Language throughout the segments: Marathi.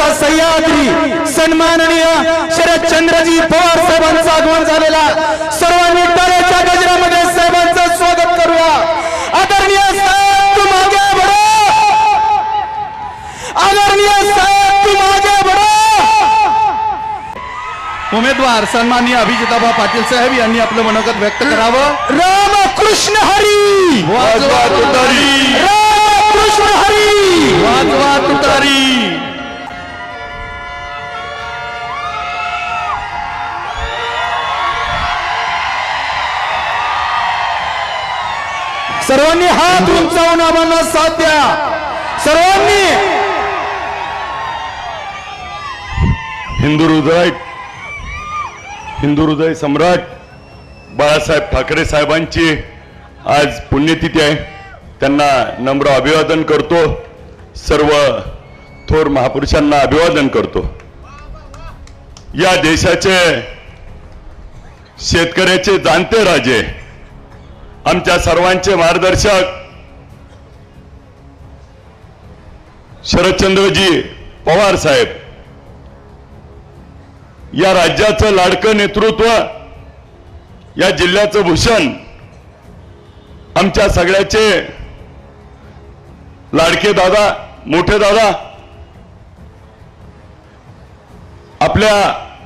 राजा सह्याद्री सन्माननीय शरदचंद्रजी पवार साहेबांचं आगमन झालेला सर्वांनी टाळ्याच्या गजरामध्ये साहेबांचं स्वागत करूया। आदरणीय साहेब तुम आगे बढ़ो, आदरणीय साहेब तुम आगे बढ़ो। उमेदवार सन्माननीय अभिजिताबा पाटील साहेब यांनी आपलं मनोगत व्यक्त करावं। रामकृष्ण हरी, वाजवा तुतारी, रामकृष्ण हरी, वाजवा तुतारी। सर्वांनी हात उंचावून आम्हाला साथ द्या। सर्वांनी हिंदू हृदय सम्राट बाळासाहेब ठाकरे साहेबांची आज पुण्यतिथी आहे। त्यांना नम्र अभिवादन करतो। सर्व थोर महापुरुषांना अभिवादन करतो। या देशाचे शेतकऱ्याचे जाणते राजे, आमच्या सर्वांचे मार्गदर्शक शरदचंद्रजी पवार साहेब, या राज्याचं लाडकं नेतृत्व, या जिल्ह्याचं भूषण, आमच्या सगळ्याचे लाडके दादा, मोठे दादा, आपल्या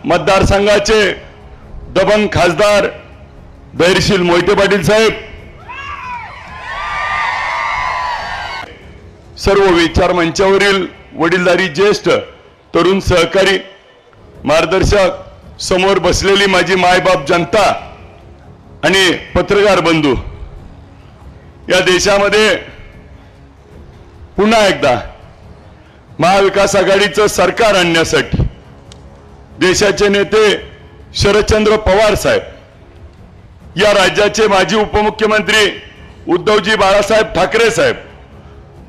मतदारसंघाचे दबंग खासदार धैर्यशील मोहिते पाटील साहेब, सर्व विचार मंचावरील वडीलधारी ज्येष्ठ तरुण सहकारी मार्गदर्शक, समोर बसलेली माझी मायबाप जनता आणि पत्रकार बंधू, या देशामध्ये पुन्हा एकदा महाविकास आघाडीचं सरकार आणण्यासाठी देशाचे नेते शरदचंद्र पवार साहेब, या राज्याचे माजी उपमुख्यमंत्री उद्धवजी बाळासाहेब ठाकरे साहेब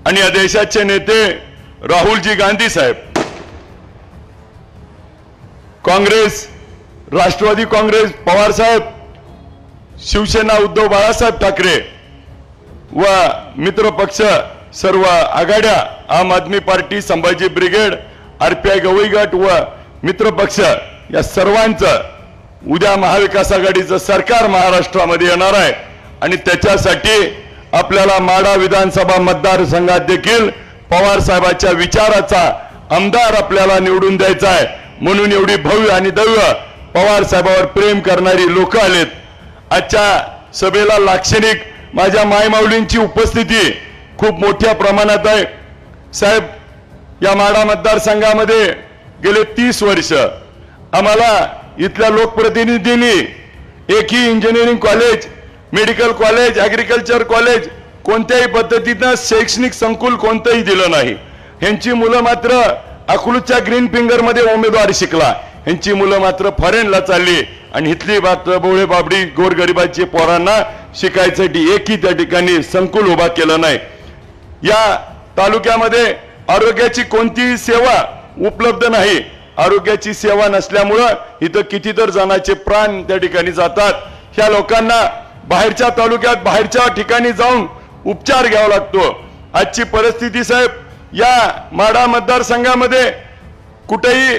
आणि या देशाचे नेते राहुलजी गांधी साहेब, काँग्रेस, राष्ट्रवादी काँग्रेस पवार साहेब, शिवसेना उद्धव बाळासाहेब ठाकरे व मित्र पक्ष सर्व आघाड्या, Aam Aadmi party, Sambhaji brigade, RPI Gavai गट व मित्र पक्ष, या सर्वांचं उद्या महाविकास आघाडीचं सरकार महाराष्ट्रामध्ये येणार आहे आणि त्याच्यासाठी आपल्याला माढा विधानसभा मतदारसंघात देखील पवार साहेबांच्या विचाराचा आमदार आपल्याला निवडून द्यायचा आहे। म्हणून एवढी भव्य आणि दिव्य पवार साहेबांवर प्रेम करणारी लोक आलेत। आजच्या सभेला लाक्षणिक माझ्या मायमाऊलींची उपस्थिती खूप मोठ्या प्रमाणात आहे। साहेब, या माढा मतदारसंघामध्ये गेले 30 वर्ष आम्हाला इथल्या लोकप्रतिनिधींनी एकही engineering college, medical college, agriculture college, कोणत्याही पद्धतीनं शैक्षणिक संकुल कोणतंही दिलं नाही। ह्यांची मुलं मात्र अकलूजच्या ग्रीन फिंगर मध्ये उमेदवारी शिकला, ह्यांची मुलं मात्र फॉरेनला चालली आणि इथली मात्र बोळे बाबडी गोरगरिबाची पोरांना शिकायसाठी एकही त्या ठिकाणी संकुल उभा केलं नाही। या तालुक्यामध्ये आरोग्याची कोणतीही सेवा उपलब्ध नाही। आरोग्याची सेवा नसल्यामुळं इथं कितीतर जणांचे प्राण त्या ठिकाणी जातात। ह्या लोकांना बाहेरच्या तालुक्यात, बाहेरच्या ठिकाणी जाऊन उपचार घ्यावा लागतो। आजची परिस्थिती साहेब, या माढा मतदारसंघामध्ये कुठेही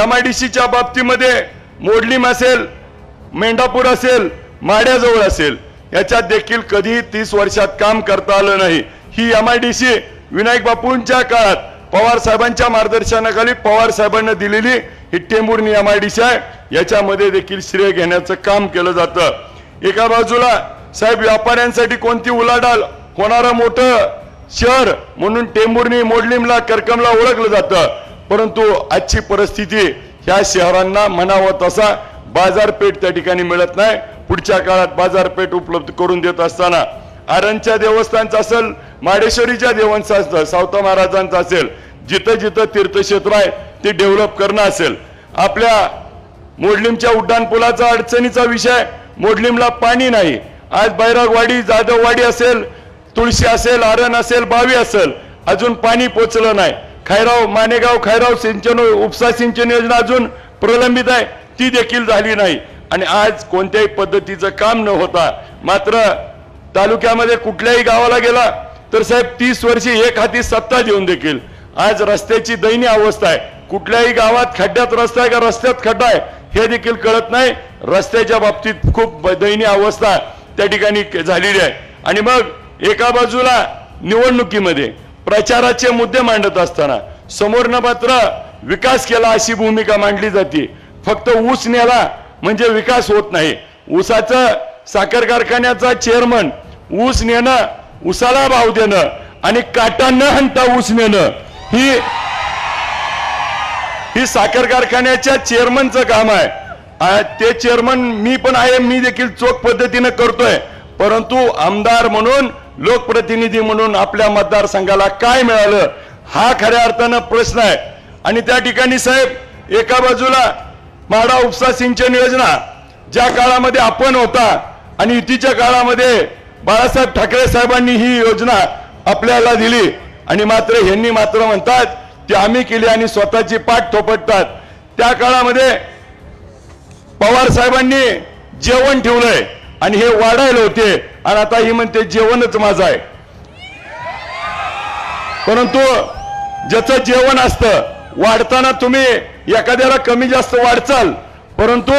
MIDCच्या बाबतीमध्ये मोडलीम असेल, मेंढापूर असेल, माढ्याजवळ असेल, याच्यात देखील कधीही 30 वर्षात काम करता आलं नाही। ही MIDC विनायक बापूंच्या काळात पवार साहेबांच्या मार्गदर्शनाखाली पवार साहेबांना दिलेली ही टेंभुर्णी MIDC आहे। याच्यामध्ये देखील श्रेय घेण्याचं काम केलं जातं। एका बाजूला साहेब, व्यापाऱ्यांसाठी कोणती उलाढाल होणारं मोठं शहर म्हणून टेंभुर्णी, मोडलीमला, करकमला ओळखलं जातं, परंतु आजची परिस्थिती ह्या शहरांना म्हणावं तसा बाजारपेठ त्या ठिकाणी मिळत नाही। पुढच्या काळात बाजारपेठ उपलब्ध करून देत असताना आरणच्या देवस्थानचं असेल, माडेश्वरीच्या देवस्थानचं, सावता महाराजांचं असेल, जिथं जिथं तीर्थक्षेत्र आहे ते डेव्हलप करणं असेल। आपल्या मोडलीमच्या उड्डाणपुलाचा अडचणीचा विषय, मोडलीमला पाणी नाही। आज बैरागवाडी, जाधववाडी असेल, तुळशी असेल, आरण असेल, बावी असेल, अजून पाणी पोचलं नाही। खैराव, मानेगाव खैराव सिंचन उपसा सिंचन योजना अजून प्रलंबित आहे, ती देखील झाली नाही। आणि आज कोणत्याही पद्धतीचं काम न होता मात्र तालुक्यामध्ये कुठल्याही गावाला गेला तर साहेब 30 वर्षे एक हाती सत्ता देऊन देखील आज रस्त्याची दयनीय अवस्था आहे। कुठल्याही गावात खड्ड्यात रस्ता आहे का रस्त्यात खड्डा आहे हे देखील कळत नाही. रस्त्याच्या बाबतीत खूप दयनीय अवस्था त्या ठिकाणी झालेली आहे. आणि मग एका बाजूला निवडणुकीमध्ये प्रचाराचे मुद्दे मांडत असताना समोरनं मात्र विकास केला अशी भूमिका मांडली जाते. फक्त ऊस नेला म्हणजे विकास होत नाही. ऊसाचं साखर कारखान्याचा चेअरमन ऊस नेणं, ऊसाला भाव देणं आणि काटा न हाणता ऊस नेणं ही साखर कारखान्याच्या चेअरमनचं काम आहे. ते चेअरमन मी पण आहे, मी देखील चोख पद्धतीने करतोय. परंतु आमदार म्हणून, लोकप्रतिनिधी म्हणून आपल्या मतदारसंघाला काय मिळालं हा खऱ्या अर्थानं प्रश्न आहे. आणि त्या ठिकाणी साहेब एका बाजूला म्हाडा उपसा सिंचन योजना ज्या काळामध्ये आपण होता आणि युतीच्या काळामध्ये बाळासाहेब ठाकरे साहेबांनी ही योजना आपल्याला दिली आणि मात्र ह्यांनी मात्र म्हणतात ती आम्ही केली आणि स्वतःची पाठ थोपटतात. त्या काळामध्ये पवार साहेबांनी जेवण ठेवलंय आणि हे वाढायला होते आणि आता ही म्हणते जेवणच माझं आहे. परंतु ज्याचं जेवण असतं वाढताना तुम्ही एखाद्याला कमी जास्त वाढचाल, परंतु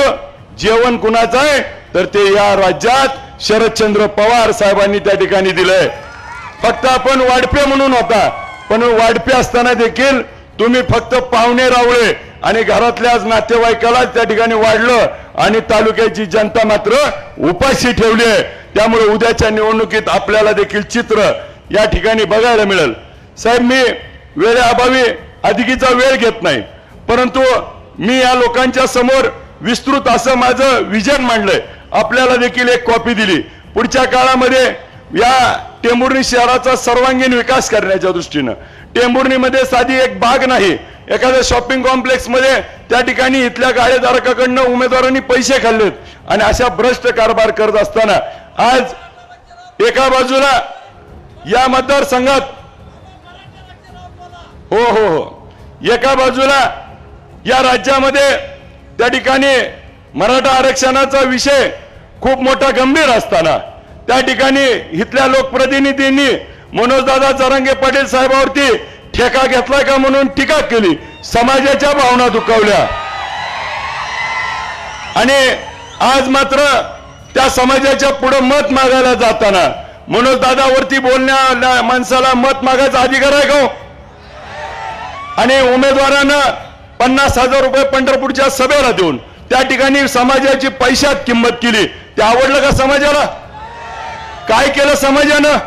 जेवण कुणाचं आहे तर ते या राज्यात शरदचंद्र पवार साहेबांनी त्या ठिकाणी दिलंय. फक्त आपण वाढपे म्हणून होता, पण वाढपे असताना देखील तुम्ही फक्त पाहुणे रावळे आणि घरातल्याच नातेवाईकाला त्या ठिकाणी वाढलं आणि तालुक्याची जनता मात्र उपाशी ठेवली आहे. त्यामुळे उद्याच्या निवडणुकीत आपल्याला देखील चित्र या ठिकाणी बघायला मिळेल. साहेब मी वेळेअभावी अधिकीचा वेळ घेत नाही, परंतु मी या लोकांच्या समोर विस्तृत असं माझं विजन मांडलंय. आपल्याला देखील एक कॉपी दिली. पुढच्या काळामध्ये या टेंभुर्णी शहराचा सर्वांगीण विकास करण्याच्या दृष्टीनं टेंभुर्णीमध्ये साधी एक बाग नाही, एखाद्या शॉपिंग कॉम्प्लेक्स मध्ये त्या ठिकाणी इथल्या गाळेधारकाकडनं उमेदवारांनी पैसे खाल्लेत आणि अशा भ्रष्ट कारभार करत असताना आज एका बाजूला या मतदारसंघात हो एका बाजूला या राज्यामध्ये त्या ठिकाणी मराठा आरक्षणाचा विषय खूप मोठा गंभीर असताना त्या ठिकाणी इथल्या लोकप्रतिनिधींनी मनोजदादा जरांगे पाटील साहेबांवरती ठेका घेतला का म्हणून टीका केली, समाजाच्या भावना दुखावल्या आणि आज मात्र त्या समाजाच्या पुढे मत मागायला जाताना मनोजदादावरती बोलण्या माणसाला मत मागायचा अधिकार आहे का? आणि उमेदवारांना 50,000 रुपये पंढरपूरच्या सभेला देऊन त्या ठिकाणी समाजाची पैशात किंमत केली. ते आवडलं का समाजाला? काय केलं समाजानं?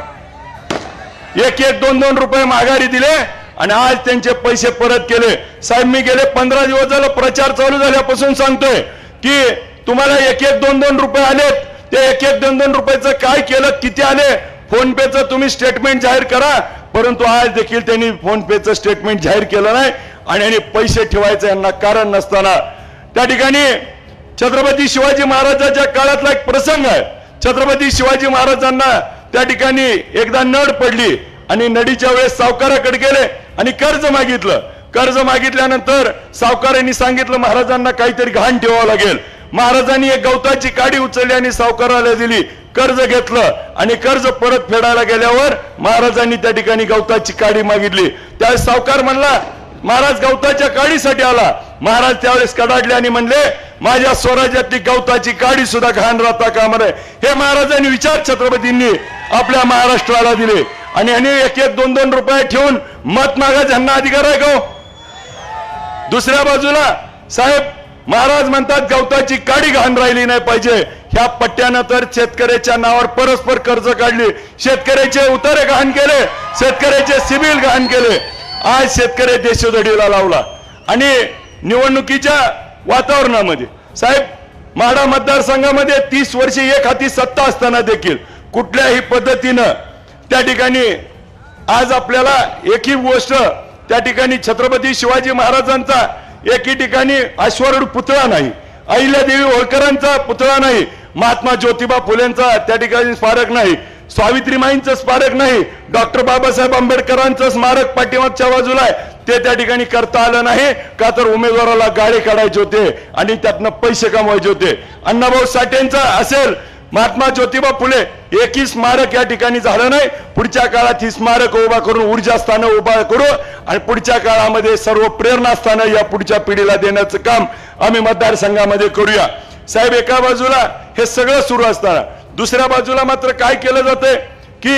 1-1, 2-2 रुपये माघारी दिले आणि आज त्यांचे पैसे परत केले. साहेब मी गेले 15 दिवस झालं प्रचार चालू झाल्यापासून सांगतोय की तुम्हाला 1-1, 2-2 रुपये आलेत, ते 1-1, 2-2 रुपयाचं काय केलं, किती आले, फोन पेचं तुम्ही स्टेटमेंट जाहीर करा. परंतु आज देखील त्यांनी फोन पेचं स्टेटमेंट जाहीर केलं नाही आणि पैसे ठेवायचं यांना कारण नसताना त्या ठिकाणी छत्रपती शिवाजी महाराजांच्या काळातला एक प्रसंग आहे. छत्रपती शिवाजी महाराजांना त्या ठिकाणी एकदा नड पडली आणि नडीच्या वेळेस सावकाराकडे गेले आणि कर्ज मागितलं. कर्ज मागितल्यानंतर सावकारांनी सांगितलं महाराजांना काहीतरी घाण ठेवावं लागेल. महाराजांनी एक गवताची काडी उचलली आणि सावकाराला दिली, कर्ज घेतलं आणि कर्ज परत फेडायला गेल्यावर महाराजांनी त्या ठिकाणी गवताची काडी मागितली. त्यावेळेस सावकार म्हणला महाराज गवताच्या काडीसाठी आला. महाराज त्यावेळेस कडाडले आणि म्हणले माझ्या स्वराज्यातली गवताची काडी सुद्धा घाण राहता कामा नये. हे महाराजांनी विचार छत्रपतींनी आपल्या महाराष्ट्राला दिले आणि यांनी 1-1, 2-2 रुपये ठेवून मत मागायचा यांना अधिकार आहे का? दुसऱ्या बाजूला साहेब महाराज म्हणतात गवताची काडी घाण राहिली नाही पाहिजे. ह्या पट्ट्यानं तर शेतकऱ्याच्या नावावर परस्पर कर्ज काढली, शेतकऱ्याचे उतारे घाण केले, शेतकऱ्याचे सिबिल घाण केले. आज शेतकरी देशोधडीला लावला आणि निवडणुकीच्या वातावरणामध्ये साहेब म्हाडा मतदारसंघामध्ये 30 वर्षे एक हाती सत्ता असताना देखील कुठल्याही पद्धतीनं त्या ठिकाणी आज आपल्याला एकही गोष्ट त्या ठिकाणी छत्रपती शिवाजी महाराजांचा एकी ठिकाणी अश्वारूढ पुतळा नाही, अहिल्यादेवी होळकरांचा पुतळा नाही, महात्मा ज्योतिबा फुलेंचा त्या ठिकाणी स्मारक नाही, सावित्रीमाईंचं स्मारक नाही, डॉक्टर बाबासाहेब आंबेडकरांचं स्मारक पाठीमागच्या बाजूला आहे, ते त्या ठिकाणी करता आलं नाही का तर उमेदवाराला गाळे काढायचे होते आणि त्यातनं पैसे कमवायचे होते. अण्णाभाऊ साठेंचा असेल, महात्मा ज्योतिबा फुले एकही स्मारक या ठिकाणी झालं नाही. पुढच्या काळात ही स्मारक उभा करून ऊर्जा स्थानं उभा करू आणि पुढच्या काळामध्ये सर्व प्रेरणास्थानं या पुढच्या पिढीला देण्याचं काम आम्ही मतदारसंघामध्ये करूया. साहेब, एका बाजूला हे सगळं सुरू असताना दुसऱ्या बाजूला मात्र काय केलं जातंय की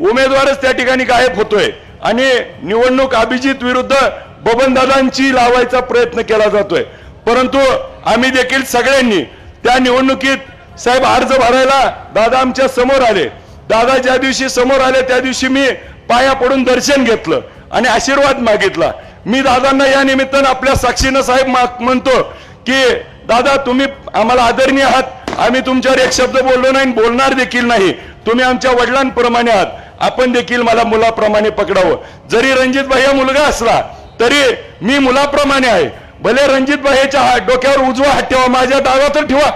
उमेदवारच त्या ठिकाणी गायब होतोय आणि निवडणूक अभिजित विरुद्ध बबनदादांची लावायचा प्रयत्न केला जातोय. परंतु आम्ही देखील सगळ्यांनी त्या निवडणुकीत साहेब अर्ज भरायला दादा आमच्या समोर आले. दादा ज्या दिवशी समोर आले त्या दिवशी मी पाया पडून दर्शन घेतलं आणि आशीर्वाद मागितला. मी दादांना या निमित्तानं आपल्या साक्षीनं साहेब म्हणतो की दादा तुम्ही आम्हाला आदरणीय आहात. आम्ही तुमच्यावर एक शब्द बोललो नाही, बोलणार देखील नाही. तुम्ही आमच्या वडिलांप्रमाणे आहात. आपण देखील मला मुलाप्रमाणे पकडावं. जरी रणजित भाई मुलगा असला तरी मी मुलाप्रमाणे आहे. भले रणजित भाईच्या डोक्यावर उजवा हात ठेवा, माझ्या डावा तर ठेवा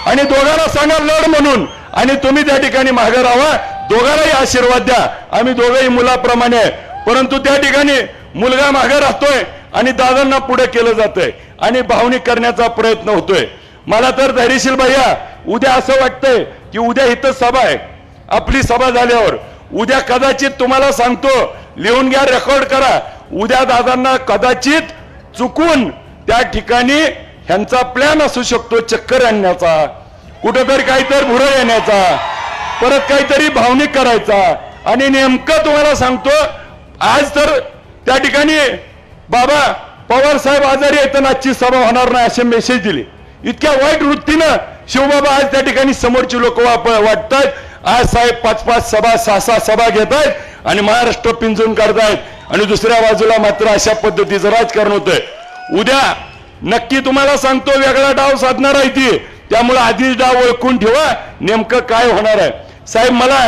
आणि दोघांना सांगा लढ म्हणून. आणि तुम्ही त्या ठिकाणी मागे राहा, दोघांनाही आशीर्वाद द्या. आम्ही दोघंही मुलाप्रमाणे आहे. परंतु त्या ठिकाणी मुलगा मागे राहतोय आणि दादांना पुढे केलं जातंय आणि भावनिक करण्याचा प्रयत्न होतोय. मला तर धैर्यशील भैया उद्या असं वाटतंय की उद्या इथं सभा आहे. आपली सभा झाल्यावर उद्या कदाचित तुम्हाला सांगतो, लिहून घ्या, रेकॉर्ड करा. उद्या दादांना कदाचित चुकून त्या ठिकाणी ह्यांचा प्लॅन असू शकतो चक्कर आणण्याचा, कुठेतरी काहीतरी भुरळ येण्याचा, परत काहीतरी भावनिक करायचा. आणि नेमकं तुम्हाला सांगतो, आज तर त्या ठिकाणी बाबा पवार साहेब आजारी आहेत, आजची सभा होणार नाही असे मेसेज दिले. इतक्या वाईट वृत्तीनं शिवबाबा आज त्या ठिकाणी समोरची लोक वाटतात. आज साहेब 5-5 सभा 6-6 सभा घेत आहेत आणि महाराष्ट्र पिंजून काढतायत आणि दुसऱ्या बाजूला मात्र अशा पद्धतीचं राजकारण होतंय. उद्या नक्की तुम्हाला सांगतो वेगळा डाव साधणार आहे ती. त्यामुळे आधीच डाव ओळखून ठेवा नेमकं काय होणार आहे. साहेब, मला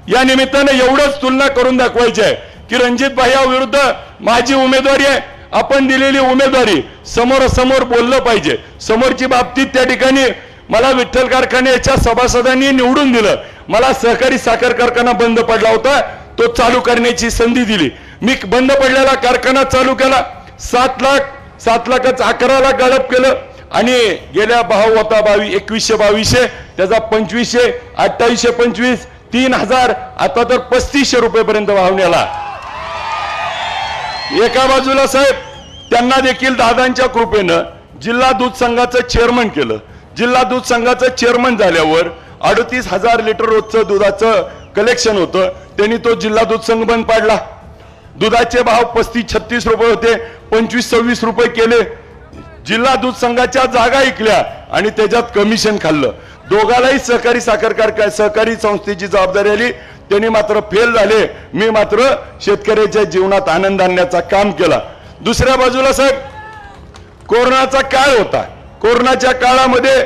या निमित्तानं एवढंच तुलना करून दाखवायची आहे की रणजित भाईया विरुद्ध माझी उमेदवारी आहे. आपण दिलेली उमेदवारी समोरासमोर बोललं पाहिजे. समोरची बाबतीत त्या ठिकाणी मला विठ्ठल कारखान्याच्या सभासदांनी निवडून दिलं. मला सहकारी साखर कारखाना बंद पडला होता, तो चालू करण्याची संधी दिली. मी बंद पडलेला कारखाना चालू केला. 7 लाखाचं 11 लाख गाळप केलं आणि गेल्या भाव होता 2100-2200, त्याचा 2500, 2825, 3000, आता तर 3500 रुपयेपर्यंत भाव नेला. एका बाजूला साहेब त्यांना देखील दादांच्या कृपेनं जिल्हा दूध संघाचं चेअरमन केलं. जिल्हा दूध संघाचं चेअरमन झाल्यावर 38,000 लिटर रोजचं दुधाचं कलेक्शन होतं. त्यांनी तो जिल्हा दूध संघ बंद पाडला. दुधाचे भाव 35-36 रुपये होते, 25-26 रुपये केले. जिल्हा दूध संघाच्या जागा ऐकल्या आणि त्याच्यात कमिशन खाल्लं. दोघालाही सहकारी संस्थेची जबाबदारी आली. त्यांनी मात्र फेल झाले. मी मात्र शेतकऱ्याच्या जीवनात आनंद आणण्याचा काम केला. दुसऱ्या बाजूला साहेब कोरोनाचा काळ होता. कोरोनाच्या काळामध्ये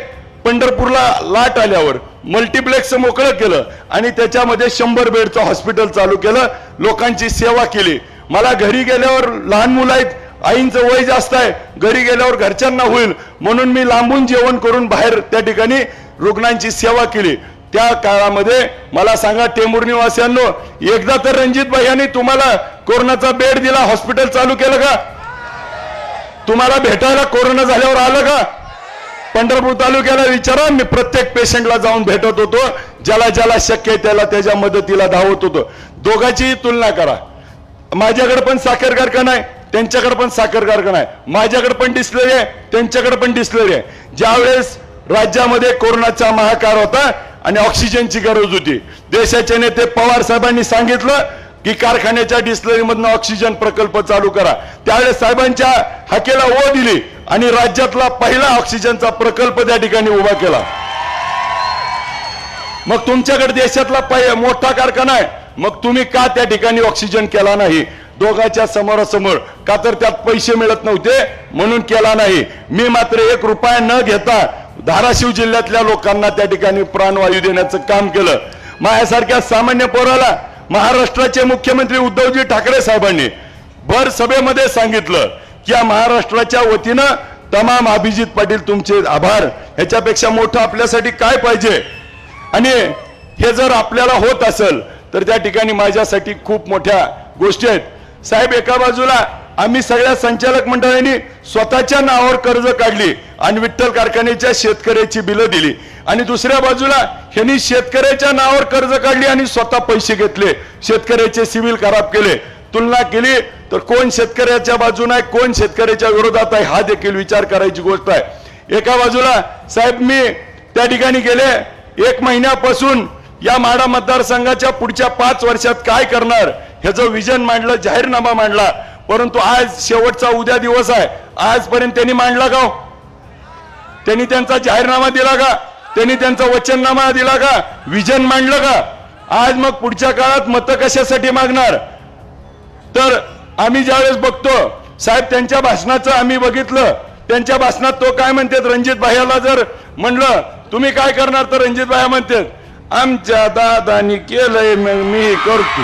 पंढरपूरला लाट आल्यावर मल्टीप्लेक्स मोकळं केलं आणि त्याच्यामध्ये 100 बेडचं हॉस्पिटल चालू केलं. लोकांची सेवा केली. मला घरी गेल्यावर लहान मुलं आहेत, आईंचं वय जास्त आहे, घरी गेल्यावर घरच्यांना होईल म्हणून मी लांबून जेवण करून बाहेर त्या ठिकाणी रुग्णांची सेवा केली. त्या काळामध्ये मला सांगा टेंभूर निवासियांनो, एकदा तर रणजित भाई यांनी तुम्हाला कोरोनाचा बेड दिला, हॉस्पिटल चालू केलं का? तुम्हाला भेटायला कोरोना झाल्यावर आलं का? पंढरपूर तालुक्याला विचारा, मी प्रत्येक पेशंटला जाऊन भेटत होतो. ज्याला ज्याला शक्य आहे त्याला त्याच्या मदतीला धावत होतो. दोघांची तुलना करा. माझ्याकडे पण साखर कारखाना आहे, त्यांच्याकडे पण साखर कारखाना आहे. माझ्याकडे पण डिस्टिलरी आहे, त्यांच्याकडे पण डिस्टिलरी आहे. ज्यावेळेस राज्यामध्ये कोरोनाचा महाकार होता आणि ऑक्सिजनची गरज होती, देशाचे नेते पवार साहेबांनी सांगितलं की कारखान्याच्या डिस्टिलरी मधून ऑक्सिजन प्रकल्प चालू करा. त्यावेळेस साहेबांच्या हाकेला ओ दिली आणि राज्यातला पहिला ऑक्सिजनचा प्रकल्प त्या ठिकाणी उभा केला. मग तुमच्याकडे देशातला मोठा कारखाना आहे, मग तुम्ही का त्या ठिकाणी ऑक्सिजन केला नाही? दोघांच्या समोरासमोर. का तर त्यात पैसे मिळत नव्हते म्हणून केला नाही. मी मात्र 1 रुपया न घेता धाराशिव जिल्ह्यातल्या लोकांना त्या ठिकाणी प्राणवायू देण्याचं काम केलं. माझ्यासारख्या सामान्य पोराला महाराष्ट्राचे मुख्यमंत्री उद्धवजी ठाकरे साहेबांनी भर सभेमध्ये सांगितलं की या महाराष्ट्राच्या वतीनं तमाम अभिजित पाटील तुमचे आभार, ह्याच्यापेक्षा मोठं आपल्यासाठी काय पाहिजे? आणि हे जर आपल्याला होत असेल तर त्या ठिकाणी माझ्यासाठी खूप मोठ्या गोष्टी आहेत. साहेब, एका बाजूला आम्ही सगळ्या संचालक मंडळांनी स्वतःच्या नावावर कर्ज काढली आणि विठ्ठल कारखान्याच्या शेतकऱ्याची बिलं दिली आणि दुसऱ्या बाजूला ह्यांनी शेतकऱ्याच्या नावावर कर्ज काढली आणि स्वतः पैसे घेतले, शेतकऱ्याचे सिव्हिल खराब केले. तुलना केली तर कोण शेतकऱ्याच्या बाजूने आहे, कोण शेतकऱ्याच्या विरोधात आहे, हा देखील विचार करायची गोष्ट आहे. एका बाजूला साहेब मी त्या ठिकाणी गेले 1 महिन्यापासून या माढा मतदारसंघाच्या पुढच्या 5 वर्षात काय करणार ह्याचं विजन मांडलं, जाहीरनामा मांडला. परंतु आज शेवटचा उद्या दिवस आहे, आजपर्यंत त्यांनी मांडला का? त्यांनी त्यांचा जाहीरनामा दिला का? त्यांनी त्यांचा वचननामा दिला का? विजन मांडलं का? आज मग पुढच्या काळात मतं कशासाठी मागणार? तर आम्ही ज्यावेळेस बघतो साहेब त्यांच्या भाषणाचं आम्ही बघितलं, त्यांच्या भाषणात तो काय म्हणतात, रणजित भाईला जर म्हणलं तुम्ही काय करणार तर रणजित भाई म्हणतात आमच्या दादानी केलंय मग मी करतो.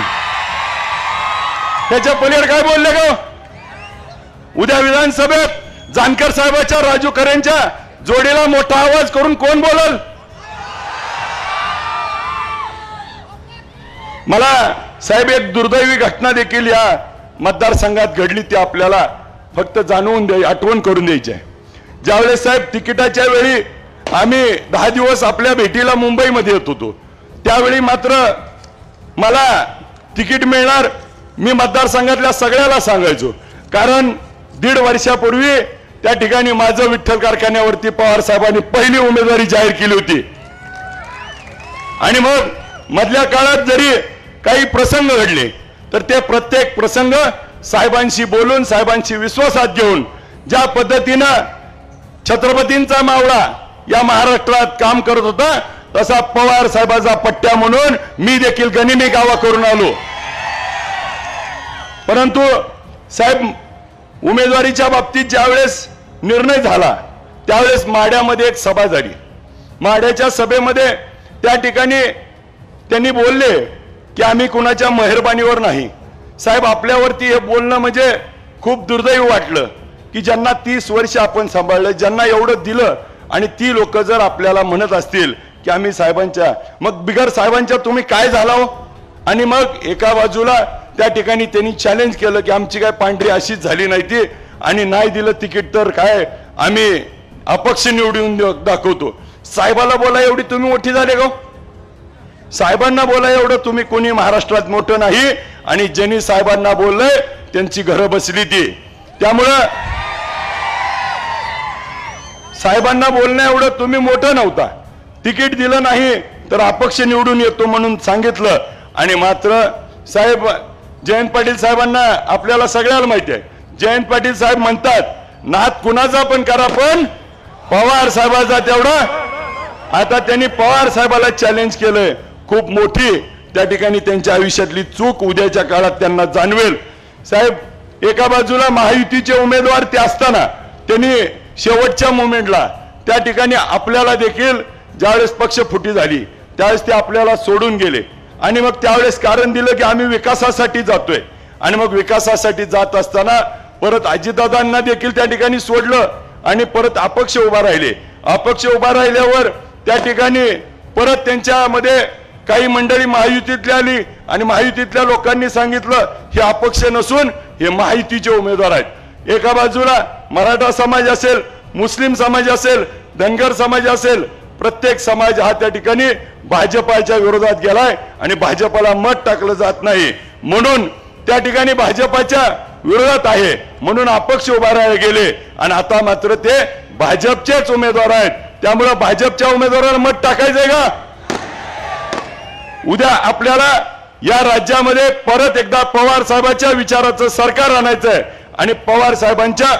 त्याच्या पलीकडे काय बोलले का? उद्या विधानसभेत जानकर साहेबाच्या, राजू खरेंच्या जोडीला मोठा आवाज करून कोण बोलल? मला साहेब एक दुर्दैवी घटना देखील या मतदारसंघात घडली, ती आपल्याला फक्त जाणवून आठवण करून द्यायची आहे. ज्यावेळेस साहेब तिकिटाच्या वेळी आम्ही 10 दिवस आपल्या भेटीला मुंबईमध्ये येत होतो, त्यावेळी मात्र मला तिकीट मिळणार मी मतदारसंघातल्या सगळ्याला सांगायचो, कारण 1.5 वर्षापूर्वी त्या ठिकाणी माझं विठ्ठल कारखान्यावरती पवार साहेबांनी पहिली उमेदवारी जाहीर केली होती. आणि मग मधल्या काळात जरी काही प्रसंग घडले तर ते प्रत्येक प्रसंग साहेबांशी बोलून, साहेबांशी विश्वासात घेऊन, ज्या पद्धतीनं छत्रपतींचा मावळा या महाराष्ट्रात काम करत होता तसा पवार साहेबाचा पट्ट्या म्हणून मी देखील गनिमी गावा करून आलो. परंतु साहेब उमेदवारीच्या बाबतीत ज्यावेळेस निर्णय झाला त्यावेळेस माढ्यामध्ये एक सभा झाली. माढ्याच्या सभेमध्ये त्या ठिकाणी त्यांनी बोलले की आम्ही कुणाच्या मेहरबानीवर नाही. साहेब आपल्यावरती हे बोलणं म्हणजे खूप दुर्दैव वाटलं की ज्यांना 30 वर्ष आपण सांभाळलं, ज्यांना एवढं दिलं आणि ती लोक जर आपल्याला म्हणत असतील की आम्ही साहेबांच्या, मग बिगर साहेबांच्या तुम्ही काय झाला हो? आणि मग एका बाजूला त्या ठिकाणी त्यांनी चॅलेंज केलं की आमची काय पांढरी अशीच झाली नाही ती, आणि नाही दिलं तिकीट तर काय आम्ही अपक्ष निवडून दाखवतो. साहेबाला बोला एवढी तुम्ही मोठी झाले का? साहेबांना बोला एवढं तुम्ही कोणी महाराष्ट्रात मोठं नाही, आणि ज्यांनी साहेबांना बोललंय त्यांची घरं बसली ती. त्यामुळं साहेबांना बोलणं एवढं तुम्ही मोठं नव्हता. तिकीट दिलं नाही तर अपक्ष निवडून येतो म्हणून सांगितलं. आणि मात्र साहेब जयंत पाटील साहेबांना आपल्याला सगळ्याला माहिती आहे, जयंत पाटील साहेब म्हणतात नात कुणाचा पण करा पण पवार साहेबाचा तेवढा. आता त्यांनी पवार साहेबाला चॅलेंज केलंय, खूप मोठी त्या ठिकाणी त्यांच्या आयुष्यातली चूक उद्याच्या काळात त्यांना जाणवेल. साहेब एका बाजूला महायुतीचे उमेदवार ते असताना त्यांनी शेवटच्या मोमेंटला त्या ठिकाणी आपल्याला देखील ज्यावेळेस पक्ष फुटी झाली त्यावेळेस ते आपल्याला सोडून गेले, आणि मग त्यावेळेस कारण दिलं की आम्ही विकासासाठी जातोय. आणि मग विकासासाठी जात असताना परत अजितदादांना देखील त्या ठिकाणी सोडलं आणि परत अपक्ष उभा राहिले. अपक्ष उभा राहिल्यावर त्या ठिकाणी परत त्यांच्यामध्ये काही मंडळी महायुतीतली आली आणि महायुतीतल्या लोकांनी सांगितलं हे अपक्ष नसून हे महायुतीचे उमेदवार आहेत. एका बाजूला मराठा समाज असेल, मुस्लिम समाज असेल, धनगर समाज असेल, प्रत्येक समाज हा त्या ठिकाणी भाजपाच्या विरोधात गेलाय आणि भाजपाला मत टाकलं जात नाही म्हणून त्या ठिकाणी भाजपाच्या विरोधात आहे म्हणून अपक्ष उभा राहायला गेले. आणि आता मात्र ते भाजपचेच उमेदवार आहेत, त्यामुळे भाजपच्या उमेदवाराला मत टाकायचंय का? उद्या आपल्याला या राज्यामध्ये परत एकदा पवार साहेबांच्या विचाराचं सरकार आणायचंय आणि पवार साहेबांच्या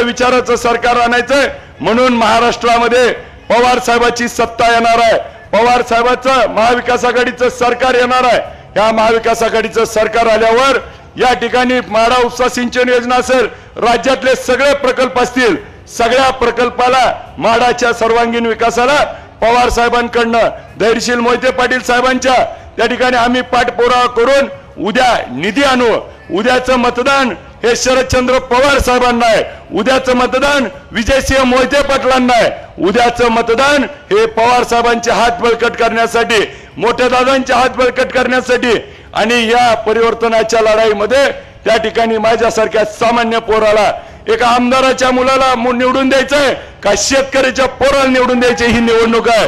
विचाराचं सरकार आणायचंय. म्हणून महाराष्ट्रामध्ये पवार साहेबाची सत्ता येणार आहे, पवार साहेबांचं महाविकास आघाडीचं सरकार येणार आहे. या महाविकास आघाडीचं सरकार आल्यावर या ठिकाणी माढा उपसा सिंचन योजना असेल, राज्यातले सगळे प्रकल्प असतील, सगळ्या प्रकल्पाला माढाच्या सर्वांगीण विकासाला पवार साहेबांकडनं, धैर्यशील मोहिते पाटील साहेबांच्या त्या ठिकाणी आम्ही पाठपुरावा करून उद्या निधी आणू. उद्याचं मतदान हे शरदचंद्र पवार साहेबांना आहे, उद्याचं मतदान विजयसिंह मोहिते पाटलांना आहे, उद्याचं मतदान हे पवार साहेबांचे हात बळकट करण्यासाठी, मोठ्या दादांचे हात बळकट करण्यासाठी. आणि या परिवर्तनाच्या लढाईमध्ये त्या ठिकाणी माझ्यासारख्या सामान्य पोराला एका आमदाराच्या मुलाला निवडून द्यायचंय का शेतकऱ्याच्या पोराला निवडून द्यायची ही निवडणूक आहे.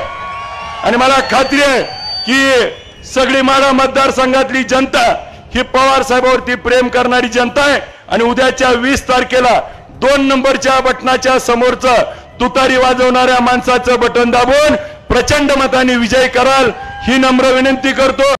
आणि मला खात्री आहे की सगळी माढा मतदारसंघातली जनता ही पवार साहेबांवरती प्रेम करणारी जनता आहे. आणि उद्याच्या 20 तारखेला 2 नंबरच्या बटनाच्या समोरचं तुतारी वाजवणाऱ्या माणसाचं बटन दाबून प्रचंड मताने विजय कराल ही नम्र विनंती करतो.